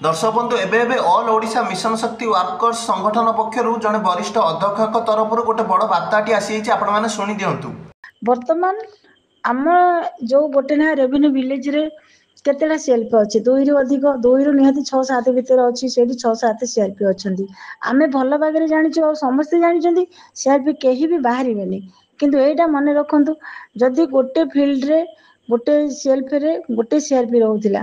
दर्शक बंधु एबे ऑल ओडिशा मिशन शक्ति वर्कर्स संगठन पक्षर जड़े वरिष्ठ अध्यक्ष तरफ गोटे बड़ बार्ताटी आसी आपण मैंने शुणी दिंतु। बर्तमान आम जो गोटे ना रेवेन्यू विलेज रे केतेटा सीएलपी अच्छे दुई रु अधिक दुई रु निहाती 6-7 भितर अच्छी से 6-7 सीआरपी अच्छा आम भल भाग जाचु समस्ते जानते सीआरपी कहीं भी बाहर किंतु एटा मन रखु जदि गोटे फिल्ड रे गोटे सीएलपी रे गोटे सीआरपी रोला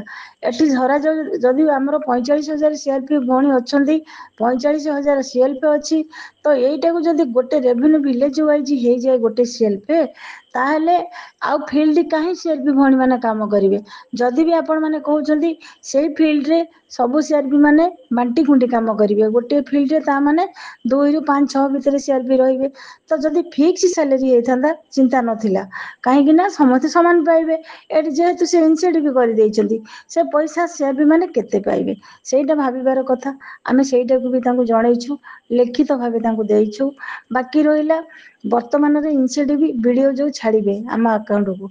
एटी धरा जदि आमर 45,000 सीआरपी भौणी अच्छा 45,000 सीएलपी अच्छी तो यहीटा को जदि गोटे रेवेन्यू विलेज वाइज हो जाए गोटे सीएलपी ताहले आउ फील्ड कहीं सीआरपी भौणी मैंने काम करेंगे जदि भी आपण मैंने कहते से फील्ड रे सबू सीआरपी मैंने बांटी खुंटी काम करेंगे गोटे फील्ड रे ता माने 2 रु 5-6 भितर सीआरपी रहिबे तो जदि फिक्स सैलरी होता चिंता नथिला कहीं ना समस्त समान पाइबे एटी जेहेतु से इनसेंटिव कर देइछंती से पैसा सीआरपी मैंने केते पाइबे सेटा भाबिबार कथा आमे सेटा को भी तांको जणैछु लिखित भाबे तांको देइछु बाकी रहिला वर्तमान रे इनसेंटिव वीडियो जो छाड़िबे आम अकाउंट को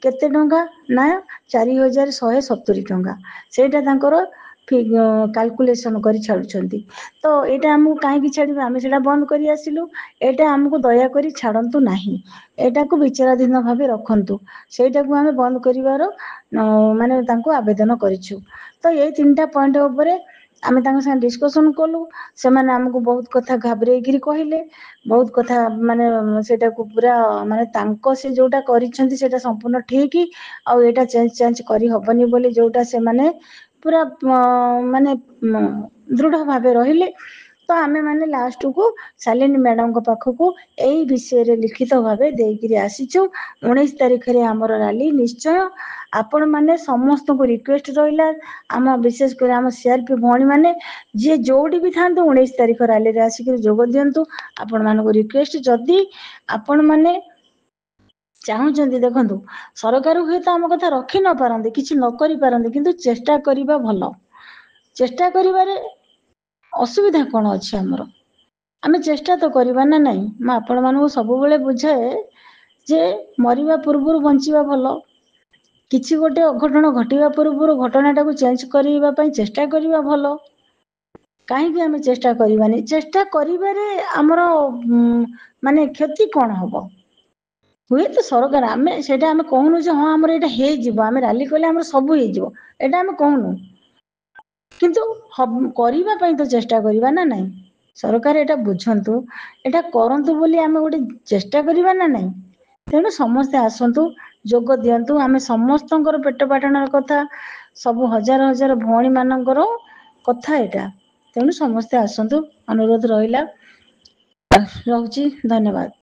केते टंका ना 4,170 टंका सेटा तांकर कैलकुलेशन कर छाड़ुछंती तो एटा हमहु काहे छाड़िबे आमे सेटा बंद करी आसिलु एटा हमको दया करी छाड़ंतु नाही एटा को विचाराधीन भाबे रखंतु सेटा को आमे बंद करिवार माने तांको आवेदन करिछु तो ये तीनटा पॉइंट ऊपर आमे तांको संग डिस्कशन कलु से माने हमको बहुत कथा घाबरेगिरी कहिले बहुत कथा माने सेटा को पूरा माने तांको से जोटा करिसंती सेटा संपूर्ण ठीक आ एटा चेंज करी हबनी बोली जोटा से माने पूरा माने दृढ़ भाबे रहिले तो आमे माने लास्ट को शालिनी मैडम को पाखकू एई विषय रे लिखित भाबे देइकिरी आसीचु 19 तारिख रे हमर रैली निश्चय आपण माने समस्त को रिक्वेस्ट रहिला आम विशेष कर आम सीआरपी भौणी माने जे जोडी भी थांतो 19 तारिख रैली रे आसिक जोग दियंतु आपण मानको रिक्वेस्ट जदी आपण माने चाहूचंदी देखंतु सरकार हुए तो आम कथा रखी न पारंदे किछि न करि पारंदे किंतु चेष्टा करिबा भलो चेष्टा करिबारे असुविधा कोन अछि हमरो आमे चेष्टा तो करिबा ना नहीं म आपण मानको सब बेले बुझाए जे मरिबा पूर्व बंचिबा भलो किछि गोटे अघटन घटिबा पूर्व घटनाटा को चेंज करिबा पई चेष्टा करिबा भलो कहीं आमे चेष्टा करिबानी चेष्टा करिबारे हमरो माने क्षति कोन हबो हुए तो सरकार आमे सेटा आमे कहनु जे हां हमर एटा हे जिवो आमे रैली कले हमर सब हे जिवो एटा आमे कहनु किंतु करिबा पई तो चेष्टा करिबा ना नहीं सरकार एटा बुझंतु एटा करंतु बोली आमे गोटे चेष्टा करिबा ना नहीं तेणु समस्ते आसंतु जोग दियंतु आमे समस्तंकर पेट पाटणार कथा सब हजार हजार भौणी मानकर कथा एटा तेणु समस्ते आसंतु अनुरोध रहिला रहउची धन्यवाद।